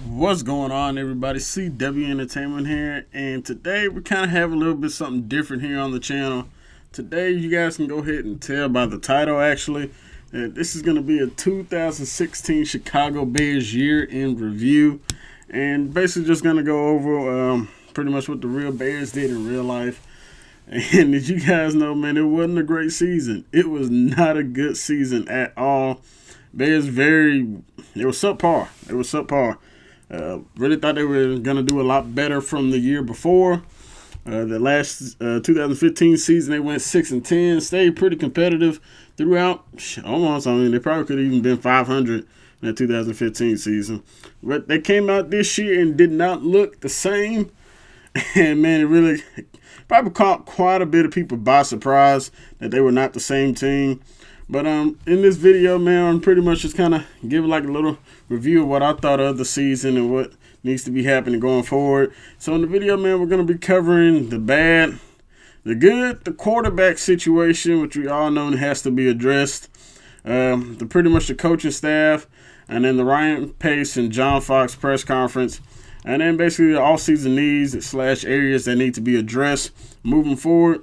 What's going on, everybody? CW Entertainment here, and today we kind of have a little bit something different here on the channel. Today, you guys can go ahead and tell by the title, actually, that this is going to be a 2016 Chicago Bears year in review, and basically just going to go over pretty much what the real Bears did in real life. And as you guys know, man, it wasn't a great season. It was not a good season at all. Bears it was subpar. It was subpar. Really thought they were going to do a lot better from the year before. The last 2015 season, they went 6-10, stayed pretty competitive throughout. Almost, they probably could have even been 500 in that 2015 season. But they came out this year and did not look the same. And man, it really probably caught quite a bit of people by surprise that they were not the same team. But in this video, man, I'm pretty much just kind of giving like a little review of what I thought of the season and what needs to be happening going forward. So in the video, man, we're going to be covering the bad, the good, the quarterback situation, which we all know has to be addressed, pretty much the coaching staff, and then the Ryan Pace and John Fox press conference, and then basically the all-season needs / areas that need to be addressed moving forward.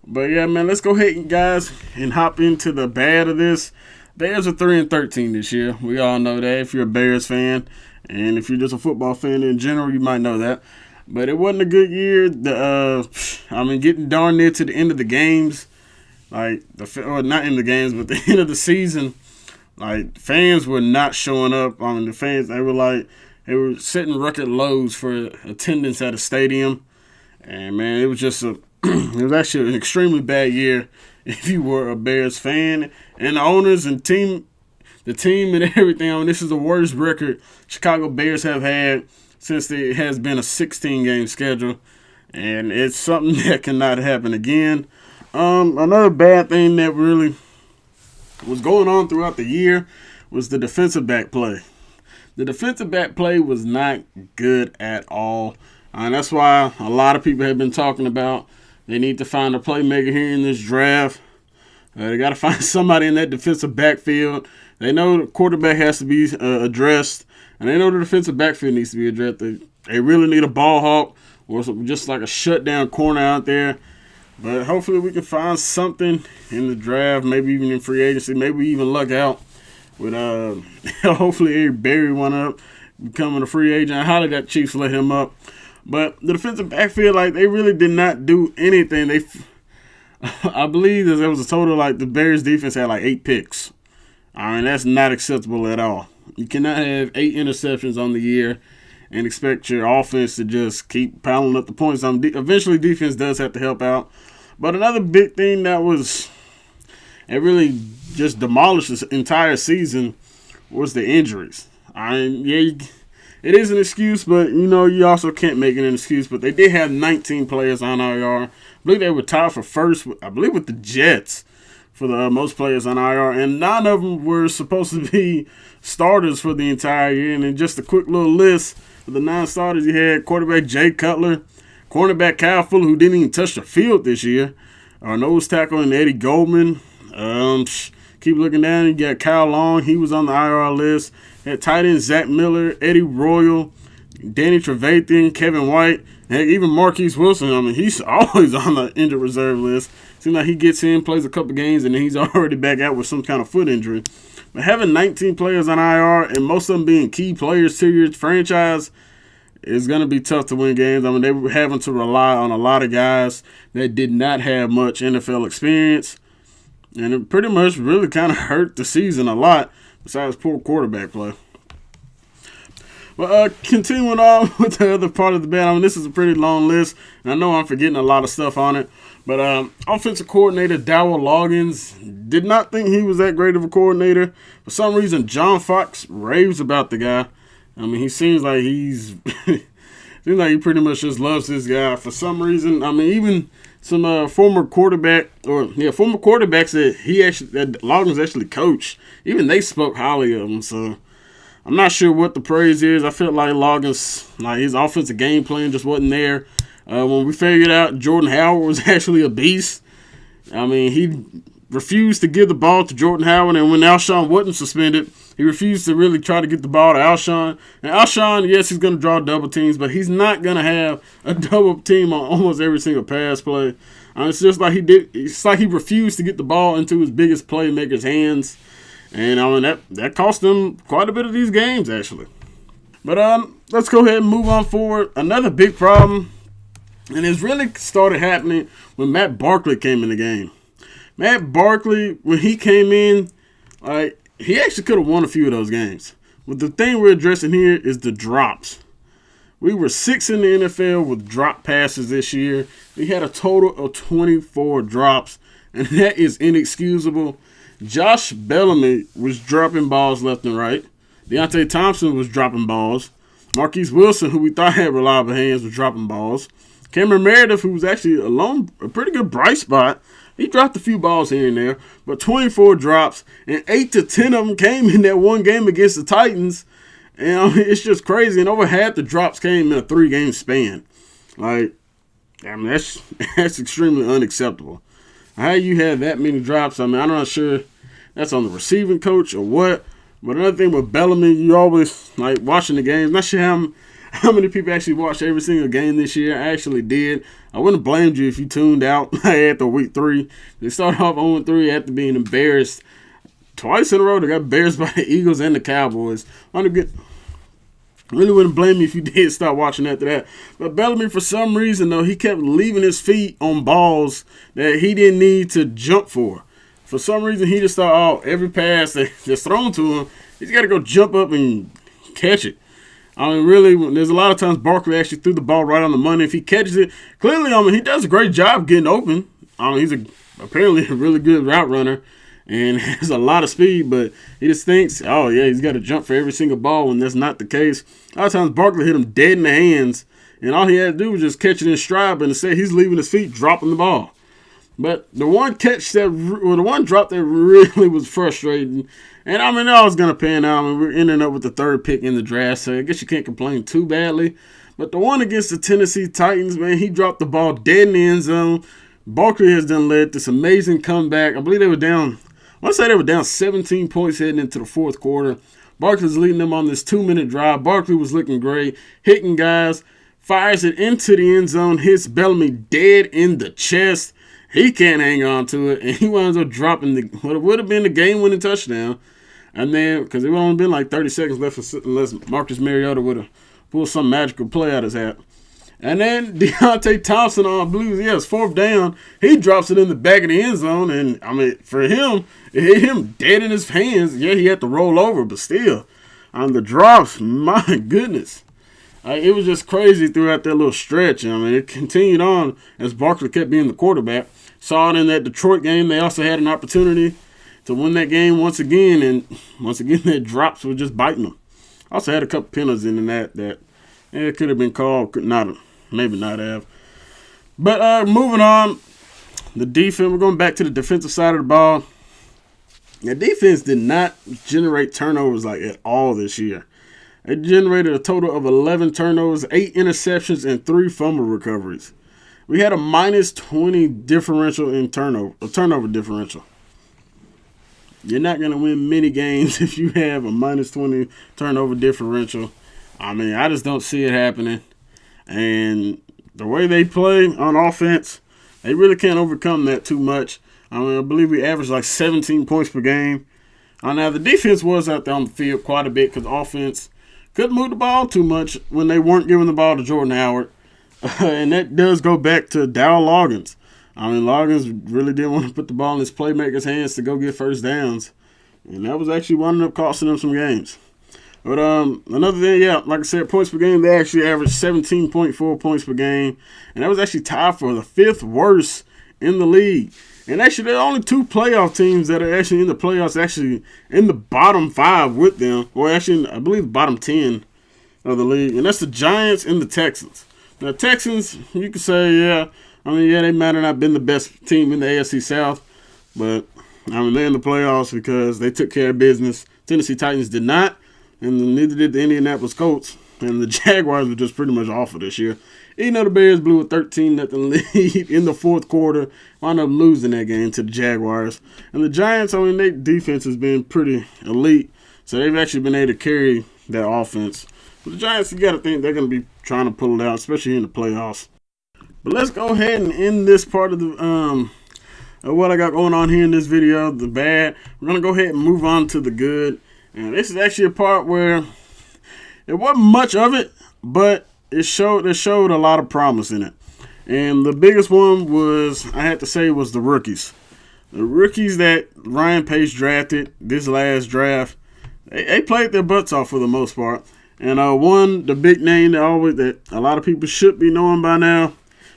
But yeah, man, let's go ahead, guys, and hop into the bad of this. Bears are 3-13 this year. We all know that if you're a Bears fan, and if you're just a football fan in general, you might know that. But it wasn't a good year. Getting darn near to the end of the games, not in the games, but the end of the season, like fans were not showing up. The fans they were setting record lows for attendance at a stadium, and man, it was just it was actually an extremely bad year if you were a Bears fan. And the owners and the team and everything, this is the worst record Chicago Bears have had since there has been a 16-game schedule. And it's something that cannot happen again. Another bad thing that really was going on throughout the year was the defensive back play. The defensive back play was not good at all. And that's why a lot of people have been talking about they need to find a playmaker here in this draft. They got to find somebody in that defensive backfield. They know the quarterback has to be addressed, and they know the defensive backfield needs to be addressed. They really need a ball hawk or just like a shutdown corner out there. But hopefully we can find something in the draft, maybe even in free agency. Maybe we even luck out with hopefully Eric Berry one up, becoming a free agent. I highly doubt Chiefs let him up. But the defensive backfield, they really did not do anything. I believe there was a total, the Bears defense had 8 picks. That's not acceptable at all. You cannot have 8 interceptions on the year and expect your offense to just keep piling up the points. Eventually, defense does have to help out. But another big thing it really just demolished this entire season was the injuries. It is an excuse, but you also can't make it an excuse. But they did have 19 players on IR. I believe they were tied for first, with the Jets for the most players on IR, and 9 of them were supposed to be starters for the entire year. And then just a quick little list of the 9 starters, you had quarterback Jay Cutler, cornerback Kyle Fuller, who didn't even touch the field this year, our nose tackle and Eddie Goldman. Keep looking down, you got Kyle Long, he was on the IR list. Had tight end Zach Miller, Eddie Royal, Danny Trevathan, Kevin White, and even Marquise Wilson. He's always on the injured reserve list. Seems like he gets in, plays a couple games, and then he's already back out with some kind of foot injury. But having 19 players on IR and most of them being key players to your franchise is going to be tough to win games. They were having to rely on a lot of guys that did not have much NFL experience. And it pretty much really kind of hurt the season a lot, besides poor quarterback play. But continuing on with the other part of the band, this is a pretty long list, and I know I'm forgetting a lot of stuff on it. But offensive coordinator Dowell Loggins did not think he was that great of a coordinator. For some reason, John Fox raves about the guy. He seems like seems like he pretty much just loves this guy. For some reason, even some former quarterbacks that Loggins actually coached, even they spoke highly of him. So I'm not sure what the praise is. I feel like Loggins, his offensive game plan just wasn't there. When we figured out Jordan Howard was actually a beast, he refused to give the ball to Jordan Howard, and when Alshon wasn't suspended, he refused to really try to get the ball to Alshon. And Alshon, yes, he's going to draw double teams, but he's not going to have a double team on almost every single pass play. It's just like it's like he refused to get the ball into his biggest playmaker's hands. And that cost him quite a bit of these games, actually. But let's go ahead and move on forward. Another big problem, and it's really started happening when Matt Barkley came in the game. Matt Barkley, when he came in, he actually could have won a few of those games. But the thing we're addressing here is the drops. We were 6th in the NFL with drop passes this year. We had a total of 24 drops, and that is inexcusable. Josh Bellamy was dropping balls left and right. Deontay Thompson was dropping balls. Marquise Wilson, who we thought had reliable hands, was dropping balls. Cameron Meredith, who was actually a pretty good bright spot, he dropped a few balls here and there, but 24 drops, and 8 to 10 of them came in that one game against the Titans. And it's just crazy. And over half the drops came in a 3-game span. That's extremely unacceptable. How you have that many drops? I'm not sure that's on the receiving coach or what. But another thing with Bellamy, you always watching the games. Not sure how many people actually watched every single game this year. I actually did. I wouldn't have blamed you if you tuned out after week 3. They started off 0-3 after being embarrassed twice in a row. They got embarrassed by the Eagles and the Cowboys. Really wouldn't blame you if you did start watching after that. But Bellamy, for some reason, though, he kept leaving his feet on balls that he didn't need to jump for. For some reason, he just thought, every pass that's thrown to him, he's got to go jump up and catch it. Really, there's a lot of times Barkley actually threw the ball right on the money. If he catches it, clearly, he does a great job getting open. He's apparently a really good route runner and has a lot of speed, but he just thinks, he's got to jump for every single ball, when that's not the case. A lot of times Barkley hit him dead in the hands, and all he had to do was just catch it in stride, but instead he's leaving his feet, dropping the ball. But the one drop that really was frustrating, and I was going to pan out. We're ending up with the 3rd pick in the draft, so I guess you can't complain too badly. But the one against the Tennessee Titans, man, he dropped the ball dead in the end zone. Barkley has done led this amazing comeback. I believe they were down 17 points heading into the 4th quarter. Barkley's leading them on this 2-minute drive. Barkley was looking great, hitting guys, fires it into the end zone, hits Bellamy dead in the chest. He can't hang on to it, and he winds up dropping what would have been the game-winning touchdown. And then, because it would only been 30 seconds left unless Marcus Mariota would have pulled some magical play out of his hat. And then Deontay Thompson on Blues, it's 4th down. He drops it in the back of the end zone, and for him, it hit him dead in his hands. Yeah, he had to roll over, but still, on the drops, my goodness. It was just crazy throughout that little stretch. It continued on as Barkley kept being the quarterback. Saw it in that Detroit game. They also had an opportunity to win that game once again, and once again, their drops were just biting them. Also had a couple penalties in that it could have been called, maybe not have. But moving on, the defense. We're going back to the defensive side of the ball. The defense did not generate turnovers at all this year. It generated a total of 11 turnovers, 8 interceptions, and 3 fumble recoveries. We had a -20 differential in turnover differential. You're not going to win many games if you have a -20 turnover differential. I just don't see it happening. And the way they play on offense, they really can't overcome that too much. I believe we averaged 17 points per game. Now, the defense was out there on the field quite a bit because offense couldn't move the ball too much when they weren't giving the ball to Jordan Howard. And that does go back to Dowell Loggins. Loggins really didn't want to put the ball in his playmaker's hands to go get first downs. And that was actually winding up costing them some games. But another thing, like I said, points per game, they actually averaged 17.4 points per game. And that was actually tied for the 5th worst in the league. And actually, there are only 2 playoff teams that are actually in the playoffs, actually in the bottom 5 with them. Or actually, I believe, the bottom 10 of the league. And that's the Giants and the Texans. Now, Texans, you could say, they might have not been the best team in the AFC South. But, they're in the playoffs because they took care of business. Tennessee Titans did not. And neither did the Indianapolis Colts. and the Jaguars were just pretty much awful this year. Even though the Bears blew a 13-0 lead in the fourth quarter, wound up losing that game to the Jaguars. And the Giants, I mean, their defense has been pretty elite, so they've actually been able to carry that offense. But the Giants, you got to think they're going to be trying to pull it out, especially in the playoffs. But let's go ahead and end this part of the what I got going on here in this video, the bad. We're going to go ahead and move on to the good. And this is actually a part where there wasn't much of it, but it showed a lot of promise in it. And the biggest one was, I had to say, was the rookies. The rookies that Ryan Pace drafted this last draft, they played their butts off for the most part. And one, the big name that a lot of people should be knowing by now,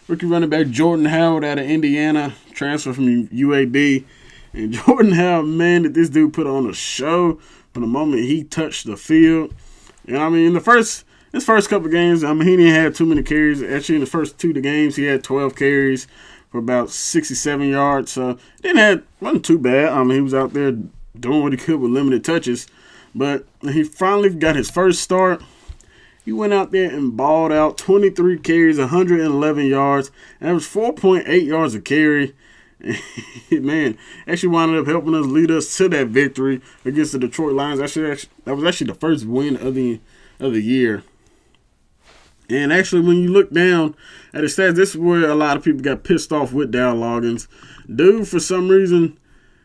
rookie running back Jordan Howard out of Indiana, transfer from UAB. And Jordan Howard, man, did this dude put on a show from the moment he touched the field. And I mean, his first couple of games, I mean, he didn't have too many carries. Actually, in the first two of the games, he had 12 carries for about 67 yards. So wasn't too bad. I mean, he was out there doing what he could with limited touches. But he finally got his first start. He went out there and balled out 23 carries, 111 yards. And it was 4.8 yards a carry. Man, actually wound up helping us lead us to that victory against the Detroit Lions. That was actually the first win of the year. And actually, when you look down at his stats, this is where a lot of people got pissed off with Dow Loggins. Dude, for some reason,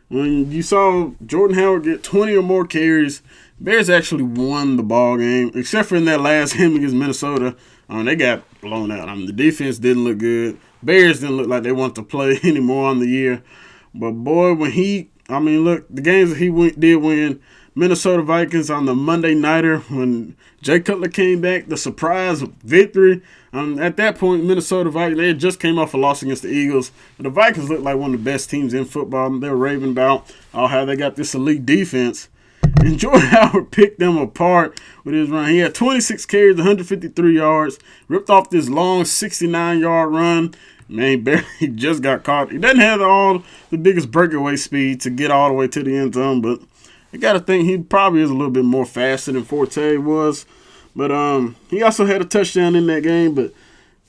when you saw Jordan Howard get 20 or more carries, Bears actually won the ball game, except for in that last game against Minnesota. They got blown out. I mean, the defense didn't look good. Bears didn't look like they wanted to play anymore on the year. But, boy, the games that he did win, Minnesota Vikings on the Monday Nighter when Jay Cutler came back, the surprise victory. At that point, Minnesota Vikings, they had just came off a loss against the Eagles. But the Vikings looked like one of the best teams in football. They were raving about how they got this elite defense. And Jordan Howard picked them apart with his run. He had 26 carries, 153 yards, ripped off this long 69-yard run. Man, barely just got caught. He doesn't have all the biggest breakaway speed to get all the way to the end zone, but you got to think he probably is a little bit more faster than Forte was. But he also had a touchdown in that game. But,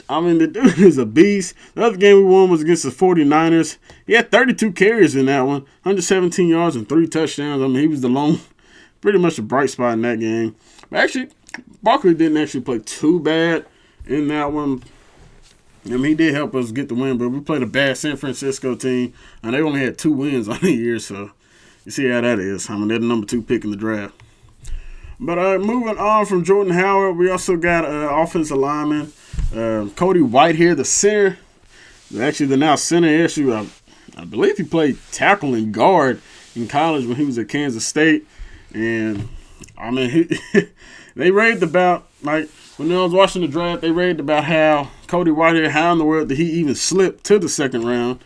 I mean, the dude is a beast. The other game we won was against the 49ers. He had 32 carries in that one, 117 yards and 3 touchdowns. I mean, he was pretty much the bright spot in that game. But actually, Barkley didn't actually play too bad in that one. I mean, he did help us get the win, but we played a bad San Francisco team, and they only had 2 wins on the year, so you see how that is. I mean, they're the number 2 pick in the draft. But moving on from Jordan Howard, we also got offensive lineman Cody Whitehair, the center. Actually, the now center. Actually, I believe he played tackle and guard in college when he was at Kansas State. And, I mean, they raved about, like, when I was watching the draft, they raved about how Cody Whitehair, how in the world did he even slip to the second round.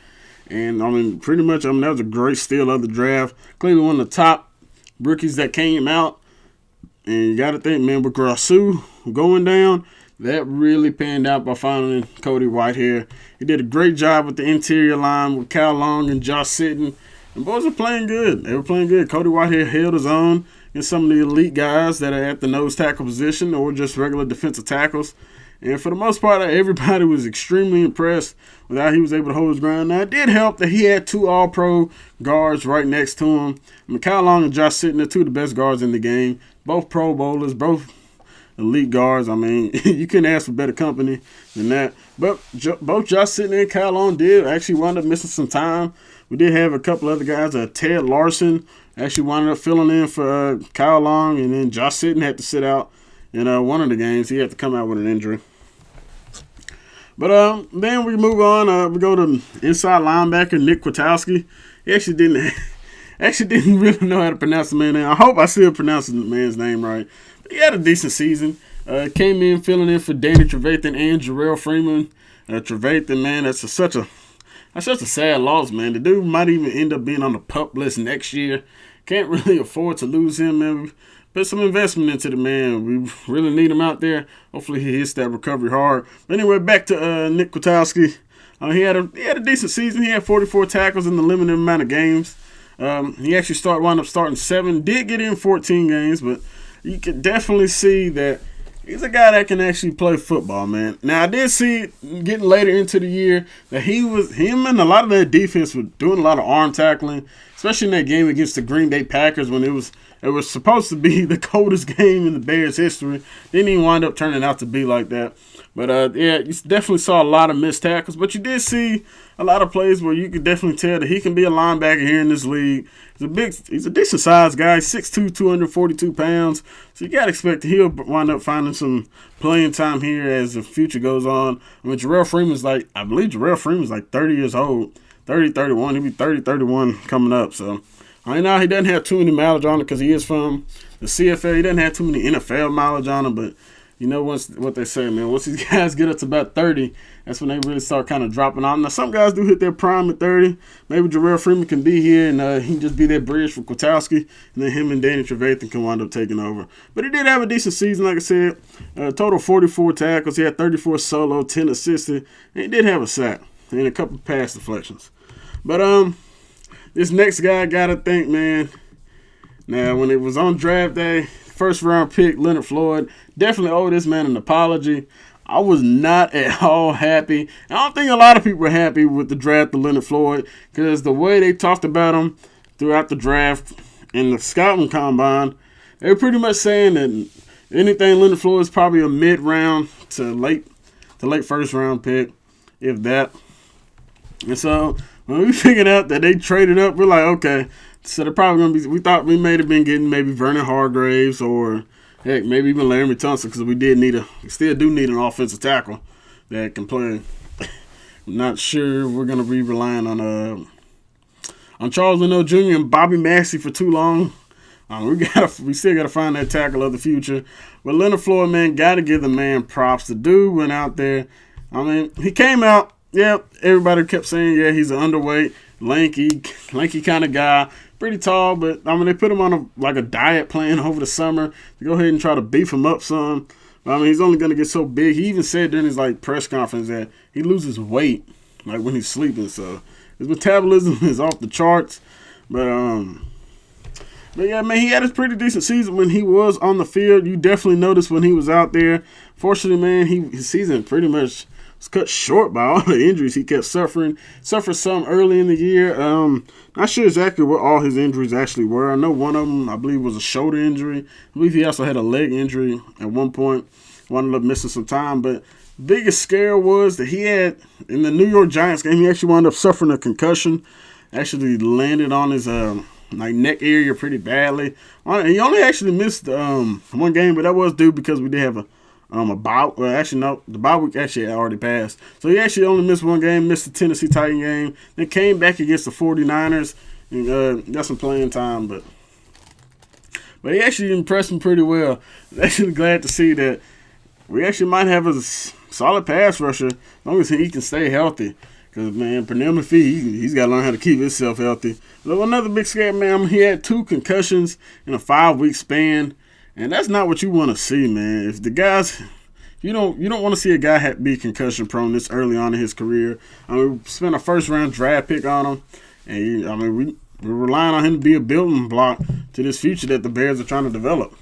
And, I mean, pretty much, that was a great steal of the draft. Clearly one of the top rookies that came out. And you got to think, man, with Grasu going down, that really panned out by finding Cody Whitehair. He did a great job with the interior line with Cal Long and Josh Sitton. And boys were playing good. They were playing good. Cody Whitehair held his own against some of the elite guys that are at the nose tackle position or just regular defensive tackles. And for the most part, everybody was extremely impressed with how he was able to hold his ground. Now, it did help that he had 2 all-pro guards right next to him. I mean, Kyle Long and Josh Sitton are 2 of the best guards in the game. Both Pro Bowlers, both elite guards. I mean, you couldn't ask for better company than that. But both Josh Sitton and Kyle Long did actually wind up missing some time. We did have a couple other guys. Ted Larson actually wound up filling in for Kyle Long, and then Josh Sitton had to sit out in one of the games. He had to come out with an injury. But then we move on. We go to inside linebacker Nick Kwiatkowski. He actually didn't really know how to pronounce the man's name. I hope I still pronounce the man's name right. But he had a decent season. Came in filling in for Danny Trevathan and Jarrell Freeman. Trevathan, man, that's such a sad loss, man. The dude might even end up being on the PUP list next year. Can't really afford to lose him, man. Put some investment into the man. We really need him out there. Hopefully he hits that recovery hard. But anyway, back to Nick Kwiatkowski. He had a decent season. He had 44 tackles in the limited amount of games. He actually wound up starting 7. Did get in 14 games, but you could definitely see that he's a guy that can actually play football, man. Now I did see getting later into the year that him and a lot of that defense were doing a lot of arm tackling, especially in that game against the Green Bay Packers when it was supposed to be the coldest game in the Bears' history. Didn't even wind up turning out to be like that. But yeah, you definitely saw a lot of missed tackles. But you did see a lot of plays where you could definitely tell that he can be a linebacker here in this league. He's a decent sized guy, 6'2", 242 pounds. So you gotta expect that he'll wind up finding some playing time here as the future goes on. I mean, I believe Jarrell Freeman's like 30 years old, 30, 31. He'll be 30, 31 coming up. So right now he doesn't have too many mileage on it because he is from the CFL. He doesn't have too many NFL mileage on him, but you know what they say, man. Once these guys get up to about 30, that's when they really start kind of dropping off. Now, some guys do hit their prime at 30. Maybe Jarrell Freeman can be here, and he can just be that bridge for Kwiatkowski, and then him and Danny Trevathan can wind up taking over. But he did have a decent season, like I said. Total 44 tackles. He had 34 solo, 10 assisted, and he did have a sack and a couple pass deflections. But this next guy I got to think, man. Now, when it was on draft day, first round pick, Leonard Floyd, definitely owe this man an apology. I was not at all happy. I don't think a lot of people were happy with the draft of Leonard Floyd because the way they talked about him throughout the draft and the scouting combine, they were pretty much saying that anything Leonard Floyd is probably a mid-round to late first round pick, if that. And so when we figured out that they traded up, we're like, okay. So they're probably going to be, we thought we may have been getting maybe Vernon Hargraves or, heck, maybe even Larry Tunsil because we still do need an offensive tackle that can play. I'm not sure we're going to be relying on Charles Leno Jr. and Bobby Massey for too long. We still got to find that tackle of the future. But Leonard Floyd, man, got to give the man props. The dude went out there. I mean, he came out, yeah, everybody kept saying, yeah, he's an underweight, lanky kind of guy. Pretty tall, but I mean they put him on a diet plan over the summer to go ahead and try to beef him up some. But I mean he's only gonna get so big. He even said during his press conference that he loses weight when he's sleeping. So his metabolism is off the charts. But yeah, man, he had a pretty decent season when he was on the field. You definitely noticed when he was out there. Fortunately, man, his season pretty much was cut short by all the injuries he kept suffering. Suffered some early in the year. Not sure exactly what all his injuries actually were. I know one of them, I believe, was a shoulder injury. I believe he also had a leg injury at one point. Wound up missing some time. But biggest scare was that he had, in the New York Giants game, he actually wound up suffering a concussion. Actually landed on his neck area pretty badly. He only actually missed one game, but that was due because we did have a bye. Well, actually, no, the bye week actually had already passed. So he actually only missed one game, missed the Tennessee Titan game, then came back against the 49ers and got some playing time. But he actually impressed me pretty well. I'm actually glad to see that we actually might have a solid pass rusher as long as he can stay healthy. Because, man, Pernell McPhee, he's got to learn how to keep himself healthy. But another big scare, man, he had 2 concussions in a 5-week span. And that's not what you want to see, man. If the guys, you don't want to see a guy be concussion prone this early on in his career. I mean, we spent a first round draft pick on him, and we're relying on him to be a building block to this future that the Bears are trying to develop.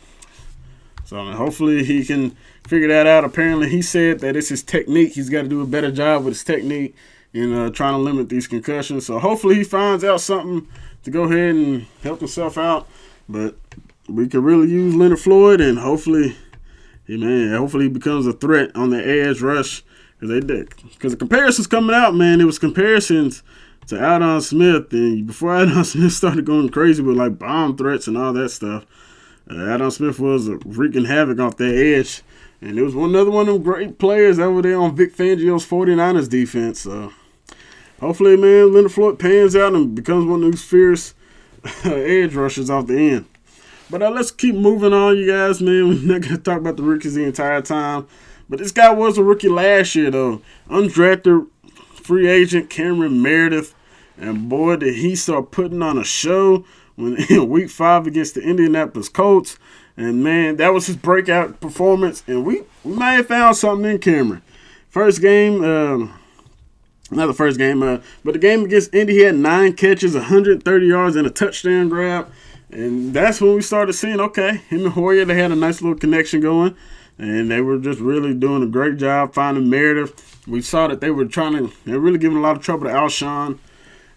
So hopefully he can figure that out. Apparently, he said that it's his technique. He's got to do a better job with his technique in trying to limit these concussions. So hopefully he finds out something to go ahead and help himself out. But we could really use Leonard Floyd, and hopefully he becomes a threat on the edge rush because the comparisons coming out, man. It was comparisons to Aldon Smith, and before Aldon Smith started going crazy with bomb threats and all that stuff, Aldon Smith was wreaking havoc off that edge, and it was another one of them great players over there on Vic Fangio's 49ers defense. So hopefully, man, Leonard Floyd pans out and becomes one of those fierce edge rushers off the end. But let's keep moving on, you guys, man. We're not going to talk about the rookies the entire time. But this guy was a rookie last year, though. Undrafted free agent Cameron Meredith. And, boy, did he start putting on a show in Week 5 against the Indianapolis Colts. And, man, that was his breakout performance. And we might have found something in Cameron. First game, not the first game, but the game against Indy, he had 9 catches, 130 yards, and a touchdown grab. And that's when we started seeing, okay, him and Hoyer, they had a nice little connection going. and they were just really doing a great job finding Meredith. We saw that they were really giving a lot of trouble to Alshon.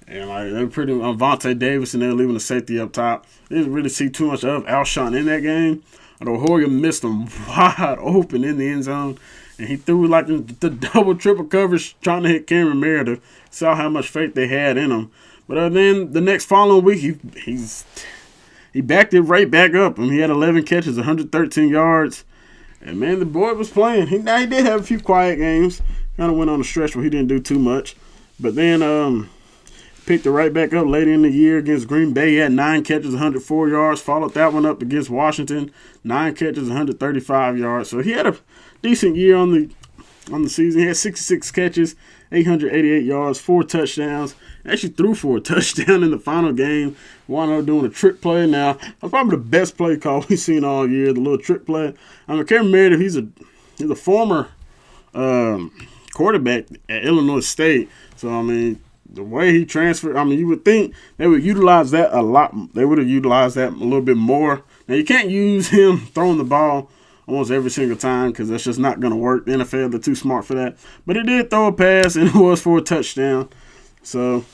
And like they were pretty Vontae Davis, and they were leaving the safety up top. They didn't really see too much of Alshon in that game. Although Hoyer missed him wide open in the end zone, and he threw like the double, triple coverage trying to hit Cameron Meredith. Saw how much faith they had in him. But then the next following week, he backed it right back up. He had 11 catches, 113 yards. And man, the boy was playing. He did have a few quiet games. Kind of went on a stretch where he didn't do too much. But then picked it right back up later in the year against Green Bay. He had 9 catches, 104 yards. Followed that one up against Washington. 9 catches, 135 yards. So he had a decent year on the season. He had 66 catches, 888 yards, 4 touchdowns. Actually threw for a touchdown in the final game. Wound up doing a trick play. Now, that's probably the best play call we've seen all year, the little trick play. Cameron Meredith, he's a former quarterback at Illinois State. So, the way he transferred, you would think they would utilize that a lot. They would have utilized that a little bit more. Now, you can't use him throwing the ball almost every single time because that's just not going to work. The NFL, they're too smart for that. But he did throw a pass, and it was for a touchdown. So,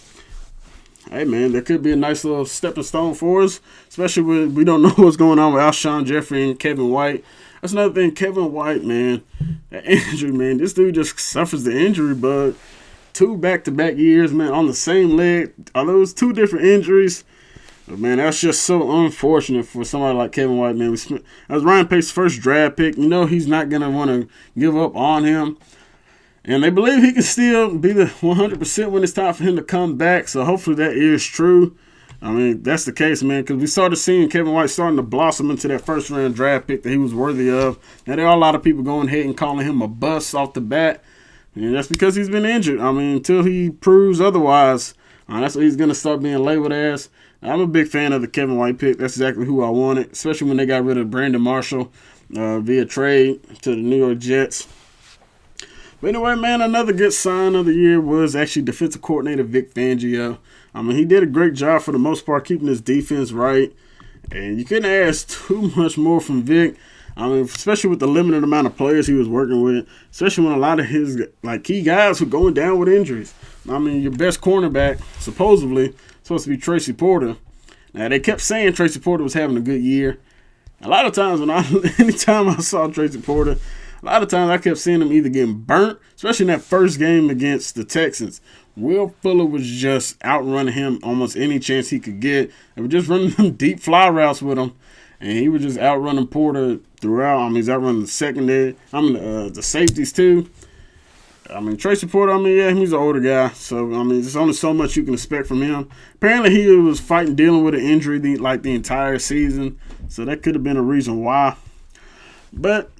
hey, man, that could be a nice little stepping stone for us, especially when we don't know what's going on with Alshon Jeffrey and Kevin White. That's another thing, Kevin White, man, that injury, man. This dude just suffers the injury bug. 2 back-to-back years, man, on the same leg. Are those 2 different injuries? But, man, that's just so unfortunate for somebody like Kevin White, man. That was Ryan Pace's first draft pick. You know he's not going to want to give up on him. And they believe he can still be the 100% when it's time for him to come back. So, hopefully that is true. That's the case, man, because we started seeing Kevin White starting to blossom into that first-round draft pick that he was worthy of. Now, there are a lot of people going ahead and calling him a bust off the bat. And that's because he's been injured. Until he proves otherwise, that's what he's going to start being labeled as. I'm a big fan of the Kevin White pick. That's exactly who I wanted, especially when they got rid of Brandon Marshall via trade to the New York Jets. But anyway, man, another good sign of the year was actually defensive coordinator Vic Fangio. He did a great job for the most part keeping his defense right. And you couldn't ask too much more from Vic. Especially with the limited amount of players he was working with, especially when a lot of his key guys were going down with injuries. Your best cornerback, supposedly, supposed to be Tracy Porter. Now, they kept saying Tracy Porter was having a good year. A lot of times anytime I saw Tracy Porter, a lot of times I kept seeing him either getting burnt, especially in that first game against the Texans. Will Fuller was just outrunning him almost any chance he could get. They were just running them deep fly routes with him. And he was just outrunning Porter throughout. He's outrunning the secondary. The safeties too. Tracy Porter, he's an older guy. So, there's only so much you can expect from him. Apparently, he was dealing with an injury the entire season. So, that could have been a reason why. But,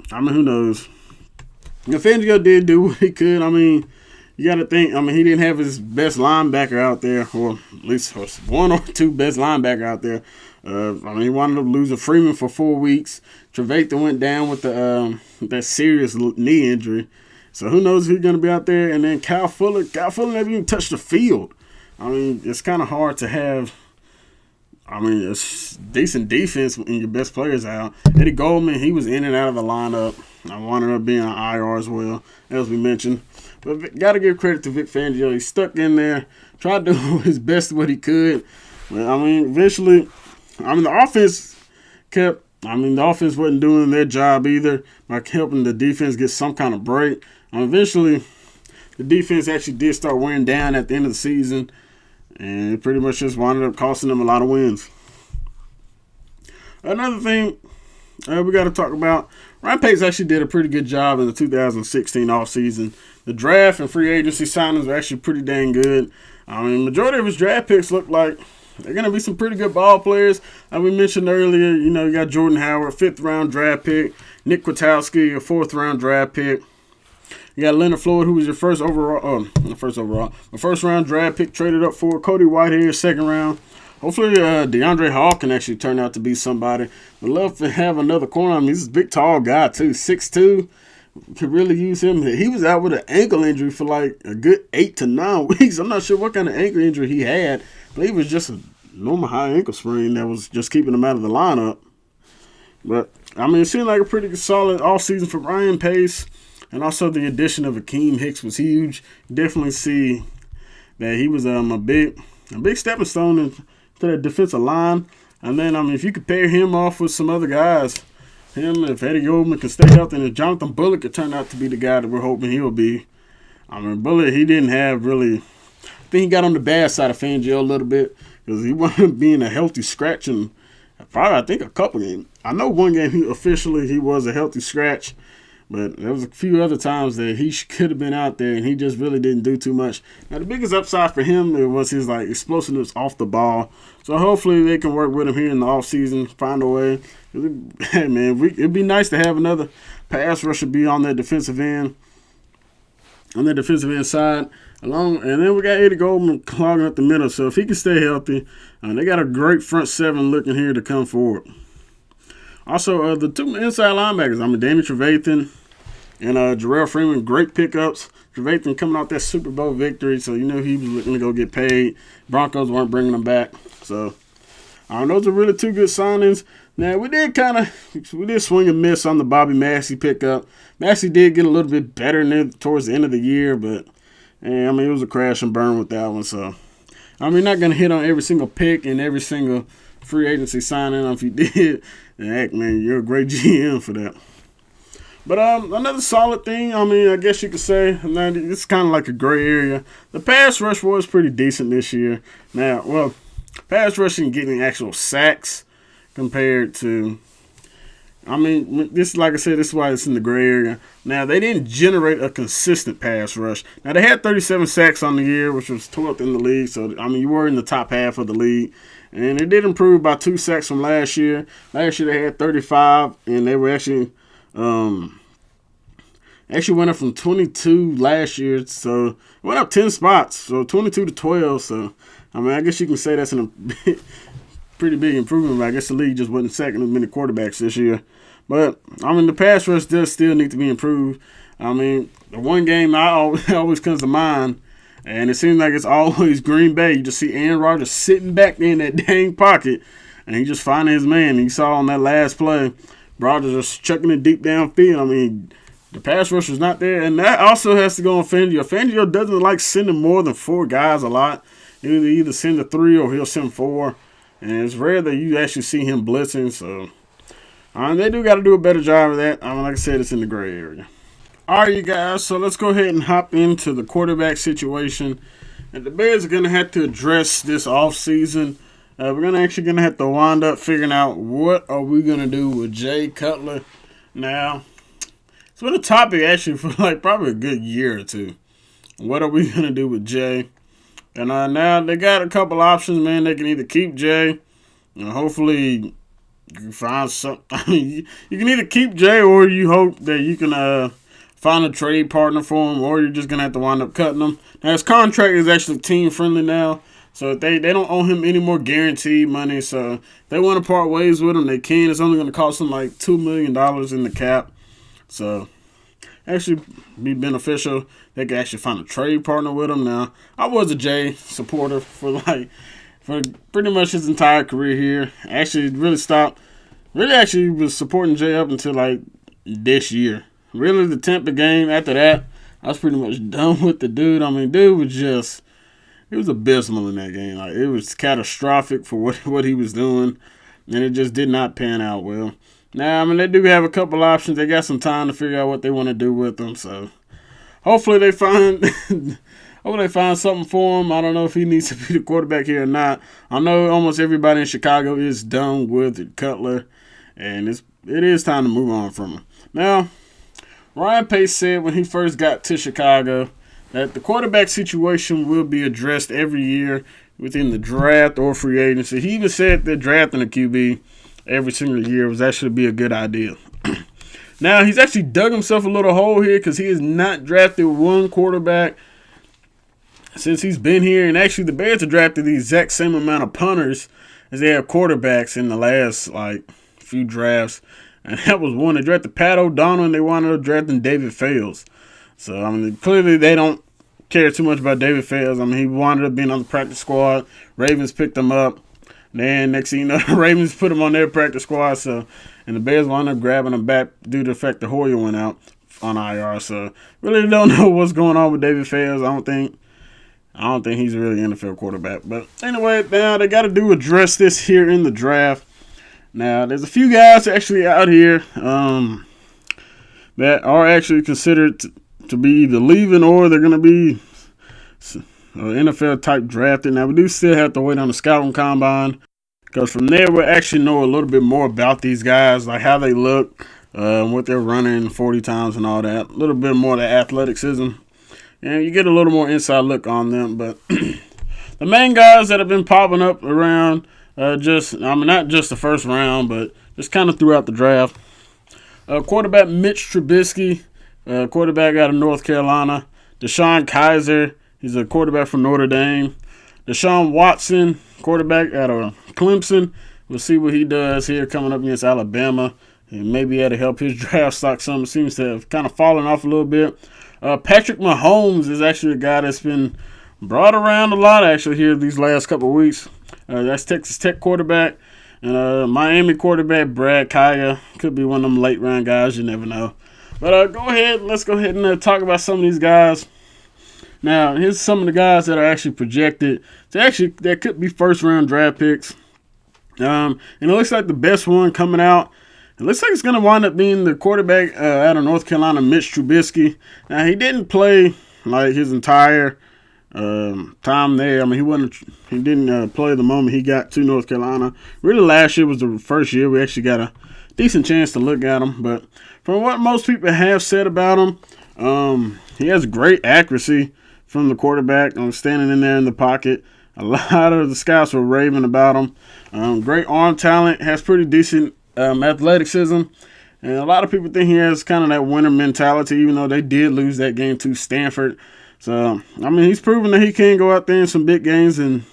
who knows? Fangio did do what he could. You got to think, he didn't have his best linebacker out there, or at least one or two best linebacker out there. He wound up losing Freeman for 4 weeks. Trevathan went down with that serious knee injury. So who knows if he's going to be out there. And then Kyle Fuller never even touched the field. It's kind of hard to have, a decent defense when your best player's out. Eddie Goldman, he was in and out of the lineup. I wound up being on IR as well, as we mentioned. But got to give credit to Vic Fangio. He stuck in there, tried to do his best what he could. But, eventually, the offense kept, the offense wasn't doing their job either, helping the defense get some kind of break. Eventually, the defense actually did start wearing down at the end of the season, and it pretty much just wound up costing them a lot of wins. Another thing we got to talk about, Ryan Pace actually did a pretty good job in the 2016 offseason. The draft and free agency signings were actually pretty dang good. Majority of his draft picks look like they're going to be some pretty good ball players. Like we mentioned earlier, you got Jordan Howard, 5th-round draft pick. Nick Kwiatkowski, a 4th-round draft pick. You got Leonard Floyd, who was your first round draft pick, traded up for Cody Whitehair, 2nd round. Hopefully, DeAndre Hall can actually turn out to be somebody. I'd love to have another corner. He's a big, tall guy, too. 6'2". Could really use him. He was out with an ankle injury for a good 8 to 9 weeks. I'm not sure what kind of ankle injury he had, but he was just a normal high ankle sprain that was just keeping him out of the lineup. But I mean, it seemed like a pretty solid offseason for Ryan Pace. And also the addition of Akeem Hicks was huge. Definitely see that he was a big stepping stone into that defensive line. And then, I mean, if you could pair him off with some other guys, if Eddie Goldman can stay healthy, and if Jonathan Bullock could turn out to be the guy that we're hoping he'll be. I mean, Bullock, he didn't have really, I think he got on the bad side of Fangio a little bit because he wasn't being a healthy scratch in probably, I think, a couple games. I know one game he was a healthy scratch, but there was a few other times that he could have been out there and he just really didn't do too much. Now, the biggest upside for him was his explosiveness off the ball. So hopefully they can work with him here in the offseason, find a way. Hey, man, it'd be nice to have another pass rusher be on that defensive end, on the defensive end side. And then we got Eddie Goldman clogging up the middle. So if he can stay healthy, they got a great front seven looking here to come forward. Also, the two inside linebackers, Danny Trevathan and Jarrell Freeman, great pickups. Trevathan coming off that Super Bowl victory, so you know he was looking to go get paid. Broncos weren't bringing him back. So those are really two good signings. Now, we did swing and miss on the Bobby Massey pickup. Massey did get a little bit better towards the end of the year, but it was a crash and burn with that one. So, not going to hit on every single pick and every single free agency signing. If you did, then heck, man, you're a great GM for that. But another solid thing, I guess you could say, it's kind of like a gray area. The pass rush was pretty decent this year. Now, pass rushing getting actual sacks compared to, this, like I said, this is why it's in the gray area. Now, they didn't generate a consistent pass rush. Now, they had 37 sacks on the year, which was 12th in the league. So, you were in the top half of the league. And it did improve by 2 sacks from last year. Last year, they had 35, and they were actually went up from 22 last year. So, it went up 10 spots. So, 22 to 12. So, I guess you can say that's a pretty big improvement. But I guess the league just wasn't second as many quarterbacks this year. But, the pass rush does still need to be improved. The one game I always comes to mind, and it seems like it's always Green Bay. You just see Aaron Rodgers sitting back in that dang pocket, and he just finding his man. And you saw on that last play, Rodgers just chucking it deep downfield. The pass rush was not there, and that also has to go on Fangio. Fangio doesn't like sending more than 4 guys a lot. He'll either send a 3 or he'll send 4, and it's rare that you actually see him blitzing. So, they do got to do a better job of that. Like I said, it's in the gray area. All right, you guys, so let's go ahead and hop into the quarterback situation. And the Bears are going to have to address this offseason. We're going to have to wind up figuring out what are we going to do with Jay Cutler. Now, it's been a topic actually for probably a good year or two. What are we going to do with Jay? And now they got a couple options, man. They can either keep Jay, and hopefully you can find something. You can either keep Jay or you hope that you can find a trade partner for him, or you're just going to have to wind up cutting him. Now, his contract is actually team-friendly now, so they don't owe him any more guaranteed money. So if they want to part ways with him, they can. It's only going to cost them $2 million in the cap. So actually be beneficial. They can actually find a trade partner with him. Now, I was a Jay supporter for pretty much his entire career here. Actually was supporting Jay up until this year. Really, the Tampa game, after that, I was pretty much done with the dude. Dude was just, it was abysmal in that game. It was catastrophic for what he was doing, and it just did not pan out well. Now, they do have a couple options. They got some time to figure out what they want to do with them, so hopefully they find something for him. I don't know if he needs to be the quarterback here or not. I know almost everybody in Chicago is done with Cutler, and it is time to move on from him. Now, Ryan Pace said when he first got to Chicago that the quarterback situation will be addressed every year within the draft or free agency. He even said that drafting a QB every single year was actually be a good idea. Now, he's actually dug himself a little hole here because he has not drafted one quarterback since he's been here. And actually, the Bears have drafted the exact same amount of punters as they have quarterbacks in the last few drafts. And that was one. They drafted Pat O'Donnell, and they wound up drafting David Fales. So, clearly they don't care too much about David Fales. He wound up being on the practice squad. Ravens picked him up. Then, next thing you know, the Ravens put him on their practice squad. So, and the Bears wound up grabbing him back due to the fact that Hoyer went out on IR. So really don't know what's going on with David Fales. I don't think he's really an NFL quarterback. But anyway, now they got to address this here in the draft. Now there's a few guys actually out here that are actually considered to be either leaving or they're going to be NFL type drafted. Now we do still have to wait on the scouting combine, because from there we'll actually know a little bit more about these guys, like how they look, what they're running 40 times and all that. A little bit more of the athleticism, and you get a little more inside look on them. But the main guys that have been popping up around, not just the first round, but just kind of throughout the draft. Quarterback Mitch Trubisky, quarterback out of North Carolina. Deshaun Kaiser, he's a quarterback from Notre Dame. Deshaun Watson, quarterback out of Clemson. We'll see what he does here coming up against Alabama. And maybe that'll help his draft stock some. It seems to have kind of fallen off a little bit. Patrick Mahomes is actually a guy that's been brought around a lot actually here these last couple of weeks. That's Texas Tech quarterback. And Miami quarterback Brad Kaya. Could be one of them late round guys. You never know. But let's go ahead and talk about some of these guys. Now, here's some of the guys that are actually projected that could be first round draft picks. And it looks like the best one coming out, it looks like it's going to wind up being the quarterback out of North Carolina, Mitch Trubisky. Now, he didn't play like his entire time there. I mean, he didn't play the moment he got to North Carolina. Really, last year was the first year we actually got a decent chance to look at him. But from what most people have said about him, he has great accuracy from the quarterback. Standing in there in the pocket. A lot of the scouts were raving about him. Great arm talent, has pretty decent athleticism. And a lot of people think he has kind of that winner mentality, even though they did lose that game to Stanford. So, I mean, he's proven that he can go out there in some big games and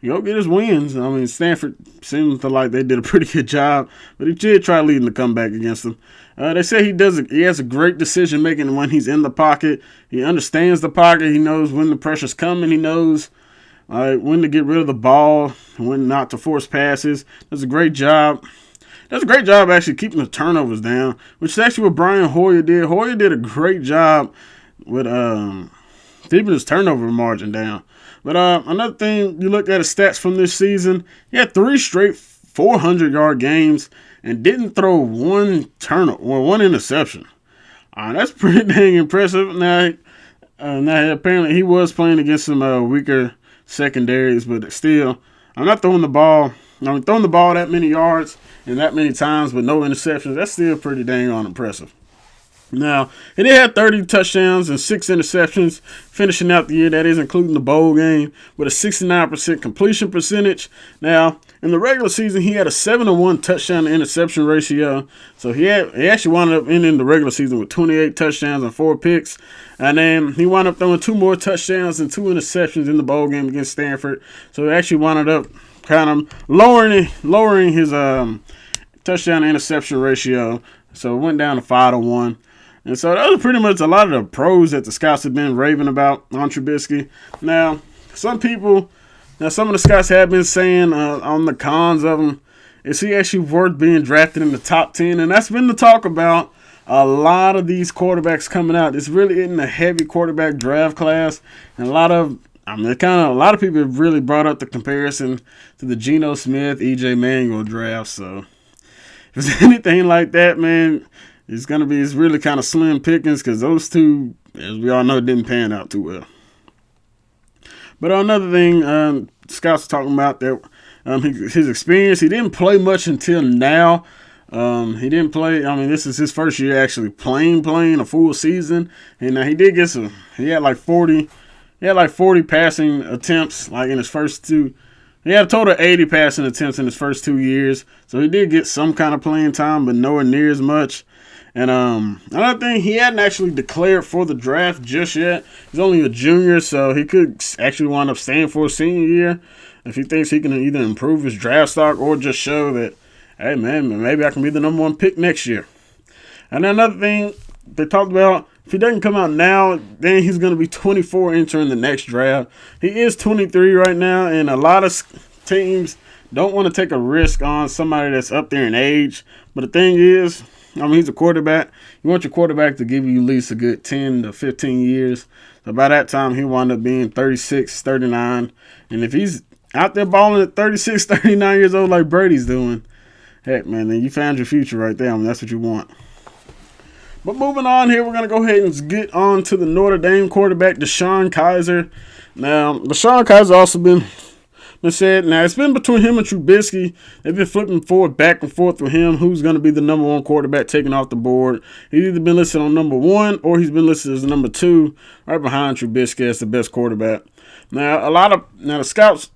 go get his wins. I mean, Stanford seems like they did a pretty good job, but he did try leading the comeback against them. They say he has a great decision making when he's in the pocket. He understands the pocket. He knows when the pressure's coming. He knows when to get rid of the ball, when not to force passes. Does a great job actually keeping the turnovers down, which is actually what Brian Hoyer did. Hoyer did a great job with keeping his turnover margin down. But another thing, you look at his stats from this season, he had 3 straight 400-yard games and didn't throw one interception. That's pretty dang impressive. Now apparently he was playing against some weaker secondaries, but still, I'm not throwing the ball. Throwing the ball that many yards and that many times with no interceptions, that's still pretty dang impressive. Now, he did have 30 touchdowns and 6 interceptions finishing out the year. That is including the bowl game with a 69% completion percentage. Now, in the regular season, he had a 7-to-1 touchdown to interception ratio. So he actually wound up ending the regular season with 28 touchdowns and 4 picks. And then he wound up throwing 2 more touchdowns and 2 interceptions in the bowl game against Stanford. So he actually wound up kind of lowering his touchdown to interception ratio. So it went down to 5-to-1. And so that was pretty much a lot of the pros that the scouts have been raving about on Trubisky. Now, some of the scouts have been saying on the cons of him, is he actually worth being drafted in the top 10? And that's been the talk about a lot of these quarterbacks coming out. It's really in the heavy quarterback draft class. And a lot of people have really brought up the comparison to the Geno Smith, E.J. Manuel draft. So if it's anything like that, man, it's really kind of slim pickings because those two, as we all know, didn't pan out too well. But another thing, scouts talking about that his experience. He didn't play much until now. He didn't play. I mean, this is his first year actually playing a full season, and he did get some. He had like 40 passing attempts like in his first 2. He had a total of 80 passing attempts in his first 2 years, so he did get some kind of playing time, but nowhere near as much. And another thing, he hadn't actually declared for the draft just yet. He's only a junior, so he could actually wind up staying for a senior year if he thinks he can either improve his draft stock or just show that, hey, man, maybe I can be the number 1 pick next year. And another thing they talked about, if he doesn't come out now, then he's going to be 24 entering the next draft. He is 23 right now, and a lot of teams don't want to take a risk on somebody that's up there in age. But the thing is, I mean, he's a quarterback. You want your quarterback to give you at least a good 10 to 15 years. So by that time, he wound up being 36, 39. And if he's out there balling at 36, 39 years old like Brady's doing, heck, man, then you found your future right there. I mean, that's what you want. But moving on here, we're going to go ahead and get on to the Notre Dame quarterback, DeShone Kizer. Now, DeShone Kizer also been said. Now, it's been between him and Trubisky. They've been flipping back and forth with him. Who's going to be the number one quarterback taken off the board? He's either been listed on number one or he's been listed as number two, right behind Trubisky as the best quarterback. Now, the scouts,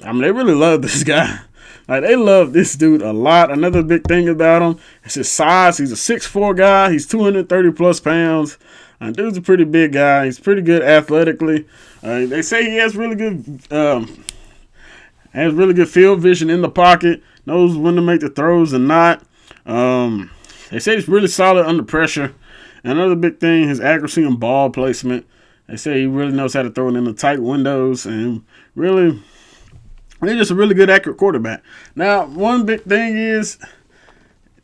I mean, they really love this guy. Like, they love this dude a lot. Another big thing about him is his size. He's a 6'4" guy. He's 230 plus pounds. Dude's a pretty big guy. He's pretty good athletically. They say he has really good field vision in the pocket. Knows when to make the throws and not. They say he's really solid under pressure. Another big thing, his accuracy and ball placement. They say he really knows how to throw it in the tight windows and really. He's just a really good, accurate quarterback. Now, one big thing is,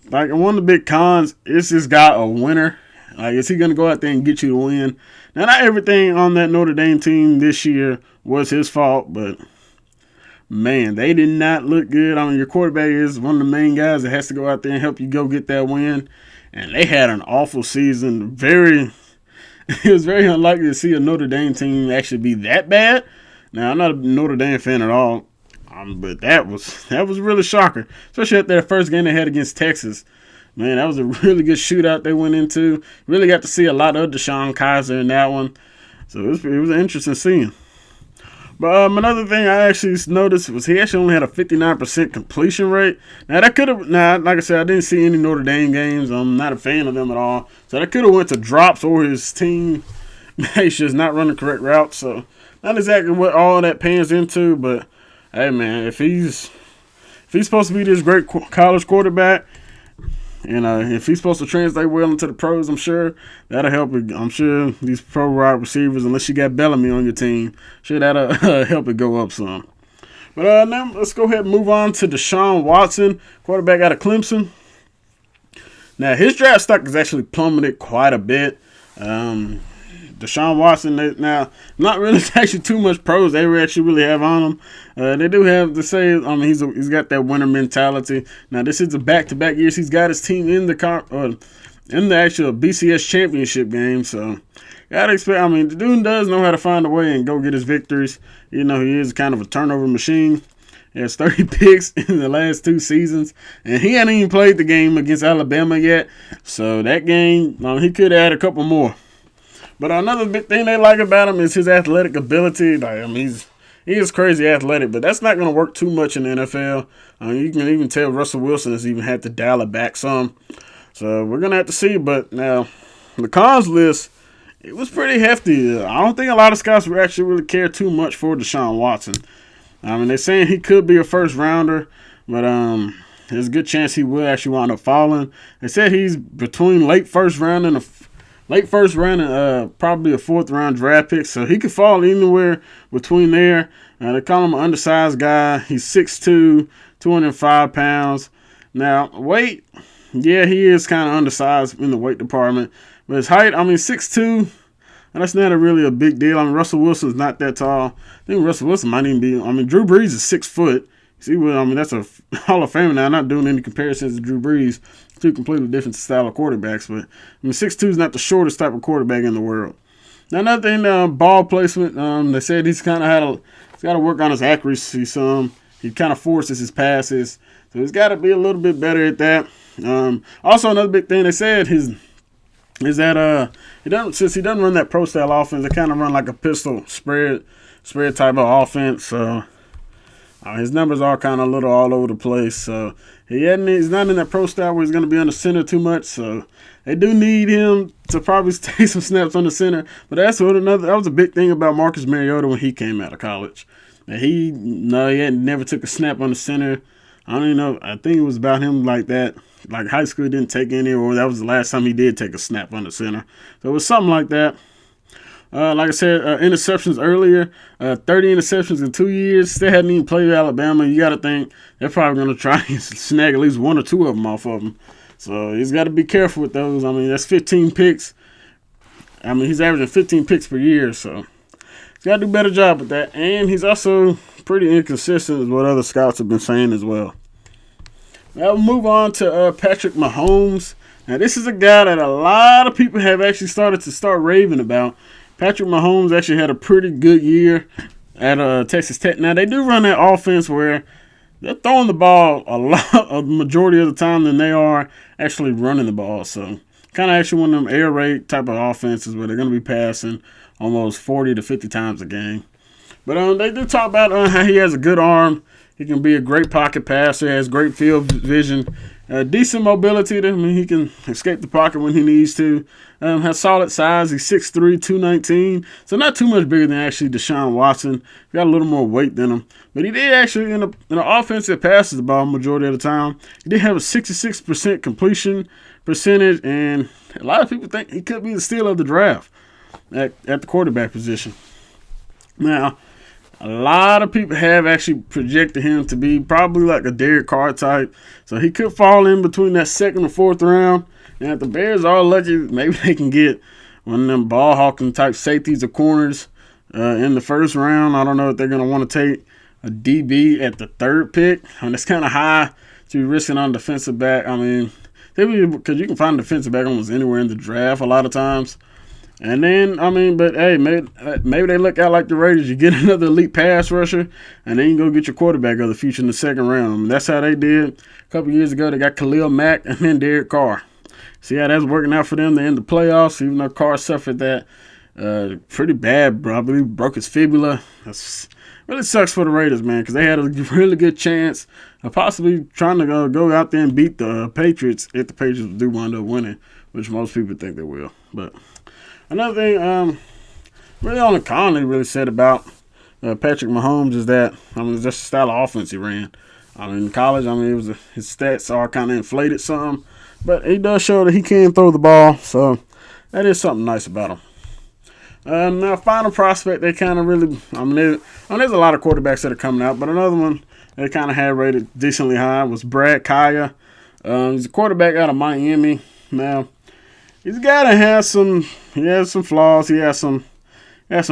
like, one of the big cons is this guy a winner? Like, is he going to go out there and get you the win? Now, not everything on that Notre Dame team this year was his fault, but, man, they did not look good. I mean, your quarterback is one of the main guys that has to go out there and help you go get that win. And they had an awful season. It was very unlikely to see a Notre Dame team actually be that bad. Now, I'm not a Notre Dame fan at all. But that was really shocking, especially at their first game they had against Texas. Man, that was a really good shootout they went into. Really got to see a lot of DeShone Kizer in that one. So it was interesting seeing. But another thing I actually noticed was he actually only had a 59% completion rate. Now, that could have, like I said, I didn't see any Notre Dame games. I'm not a fan of them at all. So that could have went to drops or his team he's just not running the correct route. So not exactly what all that pans into, but hey, man, if he's supposed to be this great college quarterback, and if he's supposed to translate well into the pros, I'm sure that'll help. I'm sure these pro wide receivers, unless you got Bellamy on your team, sure that'll help it go up some. But now let's go ahead and move on to Deshaun Watson, quarterback out of Clemson. Now, his draft stock has actually plummeted quite a bit. Deshaun Watson, now, not really actually too much pros they actually really have on him. They do have to say, I mean, he's got that winner mentality. Now, this is the back-to-back years he's got his team in the actual BCS championship game. So, gotta expect. I mean, the dude does know how to find a way and go get his victories. You know, he is kind of a turnover machine. He has 30 picks in the last 2 seasons, and he hadn't even played the game against Alabama yet. So that game, he could add a couple more. But another big thing they like about him is his athletic ability. Like, I mean, he is crazy athletic, but that's not going to work too much in the NFL. You can even tell Russell Wilson has even had to dial it back some. So we're going to have to see. But now, the cons list, it was pretty hefty. I don't think a lot of scouts would actually really care too much for Deshaun Watson. I mean, they're saying he could be a first rounder, but there's a good chance he will actually wind up falling. They said he's between late first round and probably a 4th round draft pick, so he could fall anywhere between there. They call him an undersized guy. He's 6'2", 205 pounds. Now, weight, yeah, he is kind of undersized in the weight department. But his height, I mean, 6'2", and that's not really a big deal. I mean, Russell Wilson's not that tall. I think Russell Wilson might even be, I mean, Drew Brees is 6 foot. See, well, I mean, that's a Hall of Famer now. I'm not doing any comparisons to Drew Brees. 2 completely different style of quarterbacks. But, I mean, 6'2" is not the shortest type of quarterback in the world. Now, another thing, ball placement. They said he's got to work on his accuracy some. He kind of forces his passes. So he's got to be a little bit better at that. Also, another big thing they said is that since he doesn't run that pro style offense, they kind of run like a pistol spread type of offense. So his numbers are kind of a little all over the place. So he's not in that pro style where he's going to be on the center too much. So they do need him to probably take some snaps on the center. But that was a big thing about Marcus Mariota when he came out of college. And he never took a snap on the center. I don't even know. I think it was about him like that. Like high school didn't take any, or that was the last time he did take a snap on the center. So it was something like that. Like I said, interceptions earlier, 30 interceptions in 2 years. They hadn't even played Alabama. You got to think they're probably going to try and snag at least 1 or 2 of them off of him. So he's got to be careful with those. I mean, that's 15 picks. I mean, he's averaging 15 picks per year, so he's got to do a better job with that. And he's also pretty inconsistent, is what other scouts have been saying as well. Now we'll move on to Patrick Mahomes. Now this is a guy that a lot of people have actually started raving about. Patrick Mahomes actually had a pretty good year at Texas Tech. Now they do run that offense where they're throwing the ball a majority of the time than they are actually running the ball. So kind of actually one of them air raid type of offenses where they're going to be passing almost 40 to 50 times a game. But they do talk about how he has a good arm. He can be a great pocket passer, has great field vision, decent mobility. I mean, he can escape the pocket when he needs to. Has solid size. He's 6'3", 219. So not too much bigger than actually Deshaun Watson. Got a little more weight than him. But he did actually, in an offense that passes the ball majority of the time, he did have a 66% completion percentage. And a lot of people think he could be the steal of the draft at the quarterback position. Now, a lot of people have actually projected him to be probably like a Derek Carr type. So he could fall in between that second and fourth round. And if the Bears are lucky, maybe they can get one of them ball hawking type safeties or corners in the first round. I don't know if they're going to want to take a DB at the third pick. I mean, it's kind of high to be risking on defensive back. I mean, because you can find a defensive back almost anywhere in the draft a lot of times. And then, I mean, but hey, maybe they look out like the Raiders. You get another elite pass rusher, and then you go get your quarterback of the future in the second round. I mean, that's how they did a couple years ago. They got Khalil Mack and then Derek Carr. See how that's working out for them. They end the playoffs, even though Carr suffered that pretty bad, bro. I believe broke his fibula. That's really sucks for the Raiders, man, because they had a really good chance of possibly trying to go out there and beat the Patriots if the Patriots do wind up winning, which most people think they will. But another thing, really only Conley really said about Patrick Mahomes is that, I mean, it's just the style of offense he ran. I mean, in college, I mean, his stats are kind of inflated some, but he does show that he can throw the ball, so that is something nice about him. Now, final prospect, they kind of really, there's a lot of quarterbacks that are coming out, but another one they kind of had rated decently high was Brad Kaaya. He's a quarterback out of Miami. Now, he's a guy that has some flaws. He has some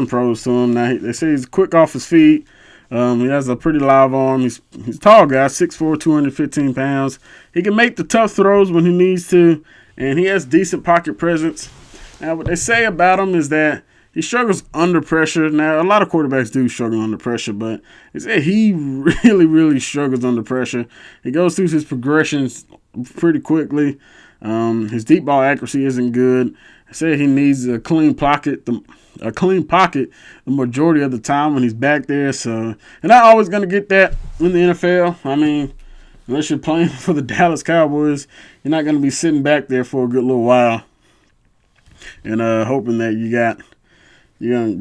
pros to him. Now, they say he's quick off his feet. He has a pretty live arm. He's a tall guy, 6'4", 215 pounds. He can make the tough throws when he needs to, and he has decent pocket presence. Now, what they say about him is that he struggles under pressure. Now, a lot of quarterbacks do struggle under pressure, but they say he really, really struggles under pressure. He goes through his progressions pretty quickly. His deep ball accuracy isn't good. I said he needs a clean pocket the majority of the time when he's back there. So you're not always going to get that in the NFL. I mean, unless you're playing for the Dallas Cowboys, you're not going to be sitting back there for a good little while and hoping that you're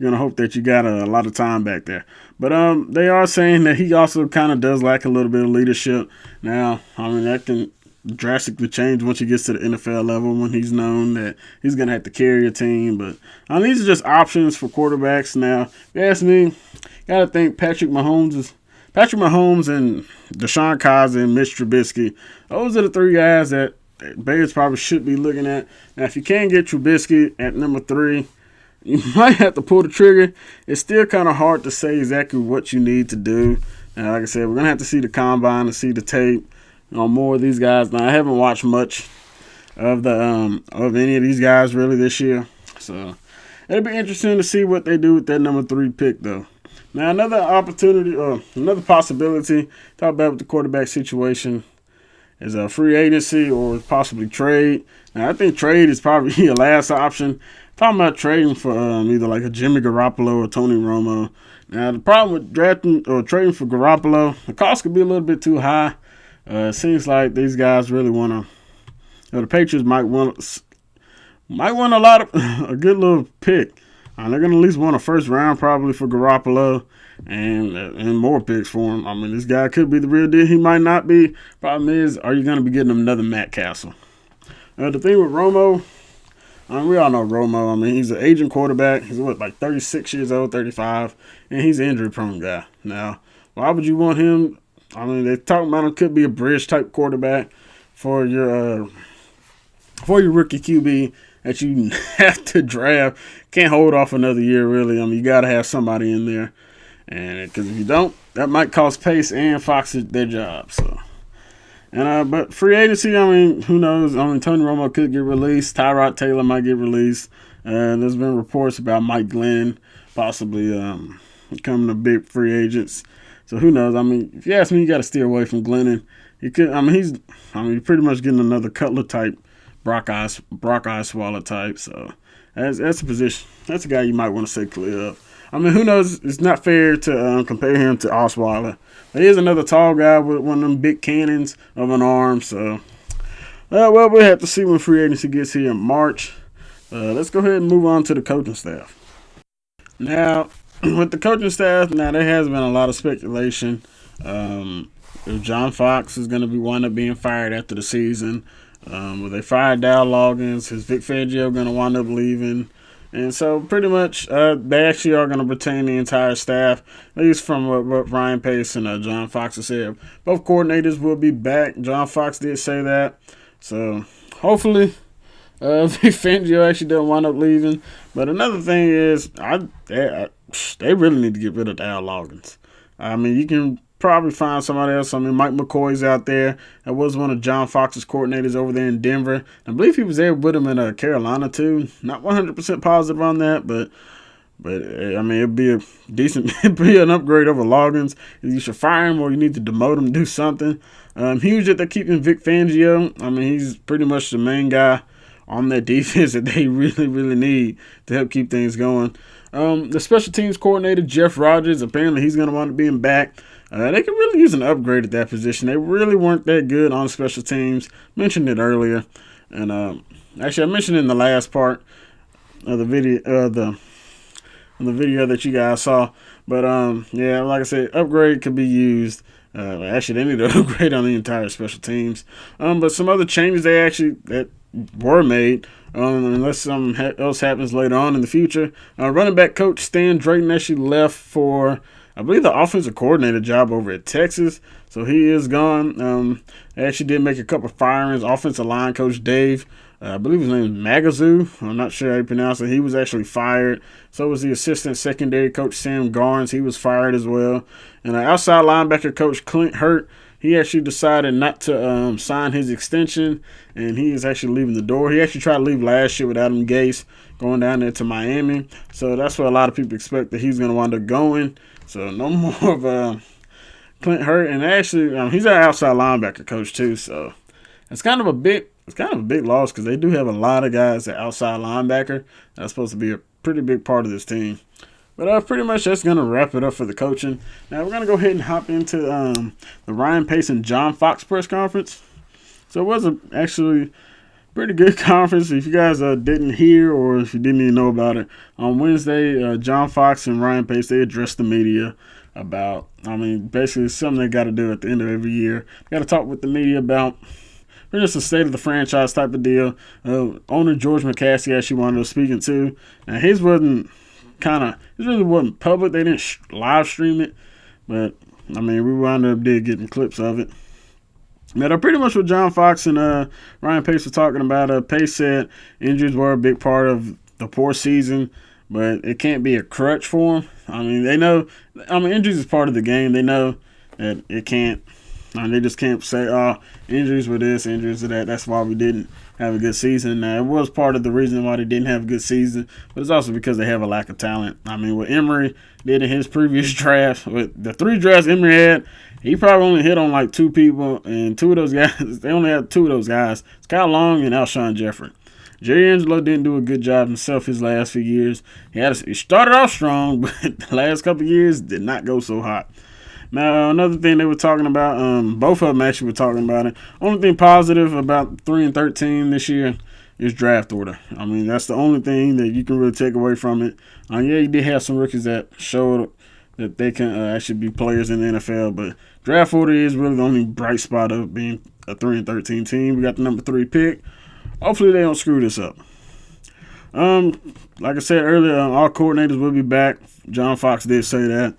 gonna hope that you got a lot of time back there. But they are saying that he also kind of does lack a little bit of leadership. Now, I mean, that can drastically change once he gets to the NFL level when he's known that he's going to have to carry a team. But these are just options for quarterbacks. Now, if you ask me, got to think Patrick Mahomes and Deshaun Kaiser and Mitch Trubisky. Those are the three guys that Bears probably should be looking at. Now, if you can't get Trubisky at number 3, you might have to pull the trigger. It's still kind of hard to say exactly what you need to do. Now, like I said, we're going to have to see the combine and see the tape on more of these guys. Now, I haven't watched much of any of these guys really this year. So, it'll be interesting to see what they do with that number 3 pick, though. Now, another possibility, talk about with the quarterback situation, is a free agency or possibly trade. Now, I think trade is probably your last option. Talking about trading for either like a Jimmy Garoppolo or Tony Romo. Now, the problem with drafting or trading for Garoppolo, the cost could be a little bit too high. It seems like these guys really want to. The Patriots might want a good little pick. They're going to at least want a first round probably for Garoppolo and more picks for him. I mean, this guy could be the real deal. He might not be. Problem is, are you going to be getting another Matt Castle? The thing with Romo, we all know Romo. I mean, he's an aging quarterback. He's like 36 years old, 35, and he's an injury-prone guy. Now, why would you want him I mean, they talking about him could be a bridge type quarterback for your rookie QB that you have to draft. Can't hold off another year, really. I mean, you got to have somebody in there, and because if you don't, that might cost Pace and Fox their job. So, and but free agency, I mean, who knows? I mean, Tony Romo could get released. Tyrod Taylor might get released. There's been reports about Mike Glenn possibly becoming a big free agents. So who knows? I mean, if you ask me, you got to steer away from Glennon. You could. I mean, he's pretty much getting another Cutler type, Brock Osweiler type. So that's a position. That's a guy you might want to stay clear of. I mean, who knows? It's not fair to compare him to Osweiler. But he is another tall guy with one of them big cannons of an arm. So, well, we'll have to see when free agency gets here in March. Let's go ahead and move on to the coaching staff. Now, with the coaching staff, there has been a lot of speculation. If John Fox is going to wind up being fired after the season. Will they fire Dow Loggins? Is Vic Fangio going to wind up leaving? And so pretty much they actually are going to retain the entire staff, at least from what Ryan Pace and John Fox have said. Both coordinators will be back. John Fox did say that. So hopefully Vic Fangio actually doesn't wind up leaving. But another thing is they really need to get rid of Dow Loggins. I mean, you can probably find somebody else. I mean, Mike McCoy's out there. That was one of John Fox's coordinators over there in Denver. I believe he was there with him in Carolina too. Not 100% positive on that, but I mean, it'd be a decent, it'd be an upgrade over Loggins. You should fire him or you need to demote him, do something. Huge that they're keeping Vic Fangio. I mean, he's pretty much the main guy on that defense that they really, really need to help keep things going. The special teams coordinator, Jeff Rodgers, apparently he's going to wind up being back. They could really use an upgrade at that position. They really weren't that good on special teams. Mentioned it earlier. And actually, I mentioned it in the last part of the video, the video that you guys saw. But, yeah, like I said, upgrade could be used. Actually, they need to upgrade on the entire special teams. But some other changes that were made, unless something else happens later on in the future. Running back coach Stan Drayton actually left for, I believe, the offensive coordinator job over at Texas. So he is gone. They actually did make a couple of firings. Offensive line coach Dave, I believe his name is Magazoo. I'm not sure how you pronounce it. He was actually fired. So was the assistant secondary coach Sam Garnes. He was fired as well. And outside linebacker coach Clint Hurt, he actually decided not to sign his extension, and he is actually leaving the door. He actually tried to leave last year with Adam Gase, going down there to Miami. So that's what a lot of people expect that he's going to wind up going. So no more of Clint Hurt, and actually he's an outside linebacker coach too. So it's kind of a big loss because they do have a lot of guys at outside linebacker. That's supposed to be a pretty big part of this team. But pretty much that's going to wrap it up for the coaching. Now we're going to go ahead and hop into the Ryan Pace and John Fox press conference. So it was actually pretty good conference. If you guys didn't hear or if you didn't even know about it, on Wednesday, John Fox and Ryan Pace, they addressed the media about, basically it's something they got to do at the end of every year. Got to talk with the media about just the state of the franchise type of deal. Owner George McCaskey actually wanted to speak to. Now his really wasn't public. They didn't live stream it, but we wound up getting clips of it. Now, pretty much what John Fox and Ryan Pace were talking about. Pace said injuries were a big part of the poor season, but it can't be a crutch for them. They know. Injuries is part of the game. They know that it can't. They just can't say, injuries were this, injuries were that. That's why we didn't have a good season. Now, it was part of the reason why they didn't have a good season, but it's also because they have a lack of talent. What Emory did in his previous draft, with the 3 drafts Emory had, he probably only hit on like 2 people, and 2 of those guys, they only had 2 of those guys. It's Kyle Long and Alshon Jeffrey. Jerry Angelo didn't do a good job himself his last few years. He started off strong, but the last couple of years did not go so hot. Now, another thing they were talking about, both of them actually were talking about it. Only thing positive about 3-13 this year is draft order. That's the only thing that you can really take away from it. You did have some rookies that showed that they can actually be players in the NFL, but draft order is really the only bright spot of being a 3-13 team. We got the number 3 pick. Hopefully they don't screw this up. Like I said earlier, all coordinators will be back. John Fox did say that.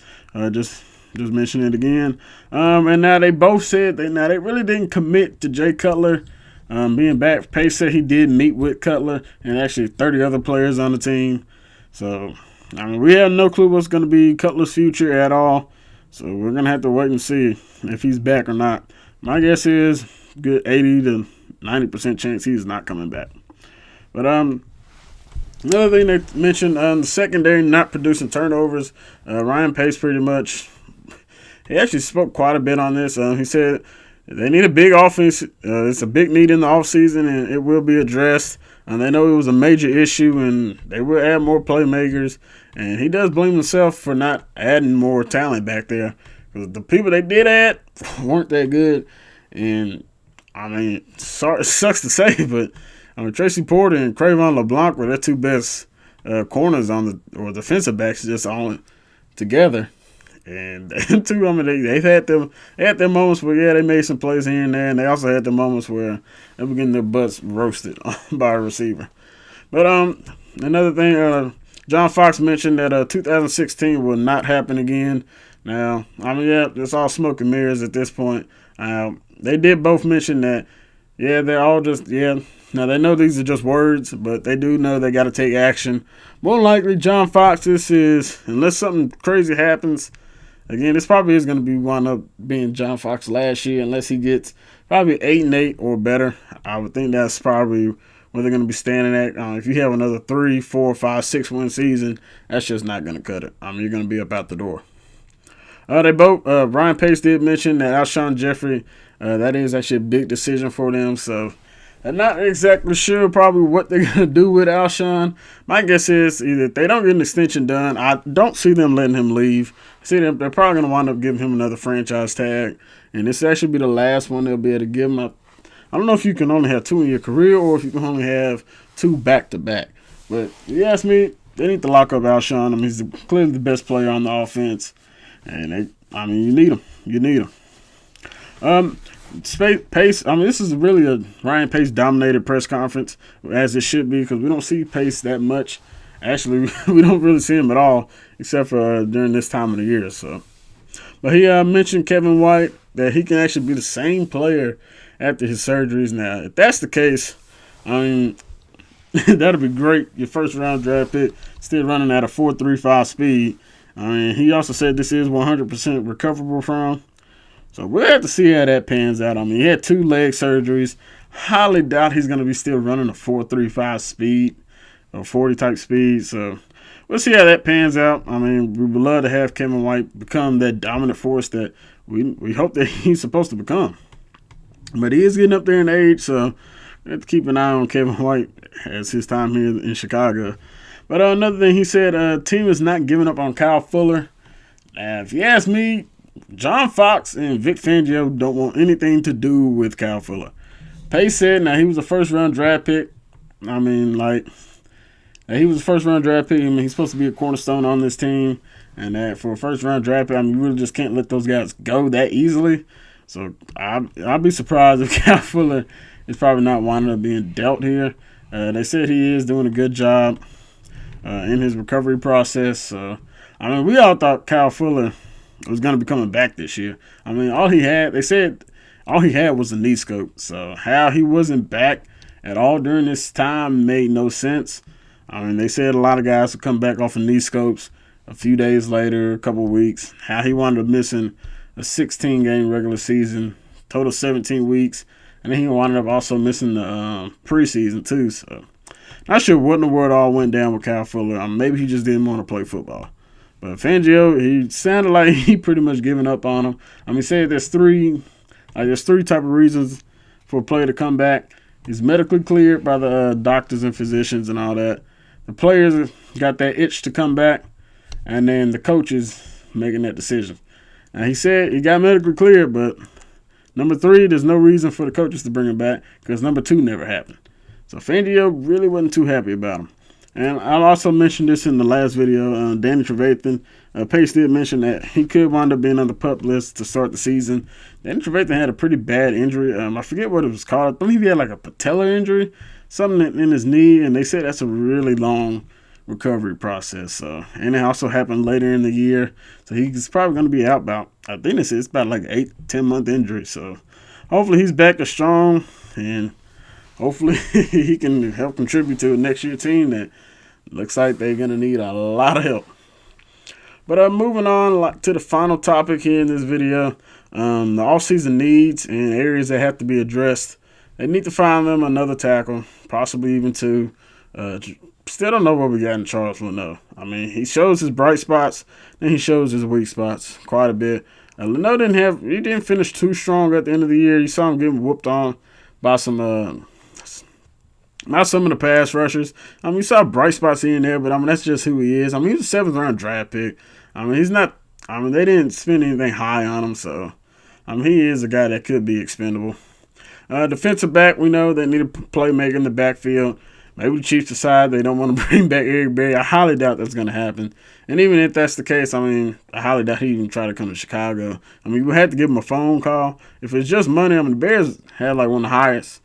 Just mention it again. And now they both said they really didn't commit to Jay Cutler being back. Pace said he did meet with Cutler and actually 30 other players on the team. So, I mean, we have no clue what's going to be Cutler's future at all. So we're going to have to wait and see if he's back or not. My guess is good 80 to 90% chance he's not coming back. But another thing they mentioned, the secondary not producing turnovers. Ryan Pace pretty much, he actually spoke quite a bit on this. He said they need a big offense. It's a big need in the offseason, and it will be addressed. And they know it was a major issue, and they will add more playmakers. And he does blame himself for not adding more talent back there. Because the people they did add weren't that good. And, I mean, sorry, it sucks to say, but I mean, Tracy Porter and Cravon LeBlanc were their two best corners or defensive backs just on together. And them two, I mean, they had their moments where, yeah, they made some plays here and there, and they also had the moments where they were getting their butts roasted by a receiver. But another thing, John Fox mentioned that 2016 will not happen again. Now, I mean, yeah, it's all smoke and mirrors at this point. They did both mention that, yeah, they're all just, yeah. Now, they know these are just words, but they do know they got to take action. More likely, John Fox, this is, unless something crazy happens, again, this probably is going to be wind up being John Fox last year, unless he gets probably 8-8 or better. I would think that's probably where they're going to be standing at. If you have another 3, 4, 5, 6 win season, that's just not going to cut it. I mean, you're going to be up out the door. They both, Ryan Pace did mention that Alshon Jeffrey, that is actually a big decision for them. So I'm not exactly sure probably what they're going to do with Alshon. My guess is either if they don't get an extension done, I don't see them letting him leave. They're probably going to wind up giving him another franchise tag. And this actually be the last one they'll be able to give him. I don't know if you can only have 2 in your career or if you can only have 2 back-to-back. But if you ask me, they need to lock up Alshon. I mean, he's clearly the best player on the offense. And, you need him. You need him. Pace, I mean, this is really a Ryan Pace-dominated press conference, as it should be, because we don't see Pace that much. Actually, we don't really see him at all, except for during this time of the year. So, but he mentioned Kevin White, that he can actually be the same player after his surgeries. Now, if that's the case, I mean, that'll be great. Your first-round draft pick still running at a 4.35 speed. I mean, he also said this is 100% recoverable from. So we'll have to see how that pans out. I mean, he had 2 leg surgeries. Highly doubt he's going to be still running a 4.35 speed or 40 type speed. So we'll see how that pans out. I mean, we would love to have Kevin White become that dominant force that we hope that he's supposed to become. But he is getting up there in age, so we have to keep an eye on Kevin White as his time here in Chicago. But another thing he said, team is not giving up on Kyle Fuller. If you ask me, John Fox and Vic Fangio don't want anything to do with Kyle Fuller. Pace said, now he was a first-round draft pick. I mean, he was a first-round draft pick. I mean, he's supposed to be a cornerstone on this team. And that for a first-round draft pick, I mean, you really just can't let those guys go that easily. So I'll be surprised if Kyle Fuller is probably not winding up being dealt here. They said he is doing a good job in his recovery process. So, I mean, we all thought Kyle Fuller was going to be coming back this year. I mean, they said all he had was a knee scope. So how he wasn't back at all during this time made no sense. I mean, they said a lot of guys would come back off of knee scopes a few days later, a couple of weeks. How he wound up missing a 16-game regular season, total 17 weeks. And then he wound up also missing the preseason too. So not sure what in the world all went down with Kyle Fuller. Maybe he just didn't want to play football. But Fangio, he sounded like he pretty much given up on him. I mean, he said there's three type of reasons for a player to come back. He's medically cleared by the doctors and physicians and all that. The players got that itch to come back, and then the coaches making that decision. And he said he got medically cleared, but number 3, there's no reason for the coaches to bring him back because number 2 never happened. So Fangio really wasn't too happy about him. And I'll also mention this in the last video. Danny Trevathan, Pace did mention that he could wind up being on the PUP list to start the season. Danny Trevathan had a pretty bad injury. I forget what it was called. I believe he had like a patellar injury, something in his knee, and they said that's a really long recovery process. So, and it also happened later in the year, so he's probably going to be out about, I think it's about like 8-10 month injury. So hopefully he's back as strong, and hopefully he can help contribute to a next year team that looks like they're going to need a lot of help. But moving on to the final topic here in this video, the offseason needs and areas that have to be addressed. They need to find them another tackle, possibly even two. Still don't know what we got in Charles Leno. I mean, he shows his bright spots, then he shows his weak spots quite a bit. Leno didn't finish too strong at the end of the year. You saw him getting whooped on by not some of the pass rushers. I mean, you saw bright spots here and there, but I mean, that's just who he is. I mean, he's a 7th round draft pick. I mean, they didn't spend anything high on him, so I mean, he is a guy that could be expendable. Defensive back, we know they need a playmaker in the backfield. Maybe the Chiefs decide they don't want to bring back Eric Berry. I highly doubt that's going to happen. And even if that's the case, I mean, I highly doubt he even try to come to Chicago. I mean, we had to give him a phone call. If it's just money, I mean, the Bears had like one of the highest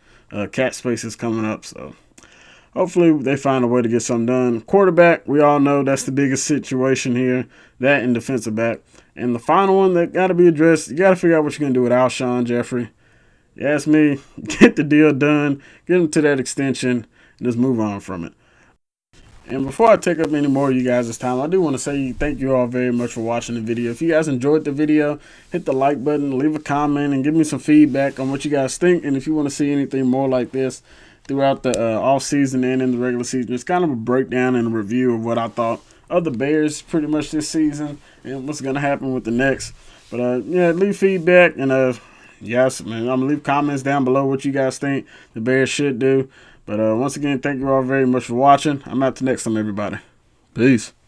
cap spaces coming up. So hopefully they find a way to get something done. Quarterback, we all know that's the biggest situation here. That and defensive back. And the final one that got to be addressed, you got to figure out what you're going to do with Alshon Jeffrey. You ask me, get the deal done, get him to that extension, and just move on from it. And before I take up any more of you guys' time, I do want to say thank you all very much for watching the video. If you guys enjoyed the video, hit the like button, leave a comment, and give me some feedback on what you guys think. And if you want to see anything more like this throughout the off season and in the regular season, it's kind of a breakdown and a review of what I thought of the Bears pretty much this season and what's going to happen with the next. But yeah, leave feedback, and yes, man, I'm going to leave comments down below what you guys think the Bears should do. But once again, thank you all very much for watching. I'm out till next time, everybody. Peace.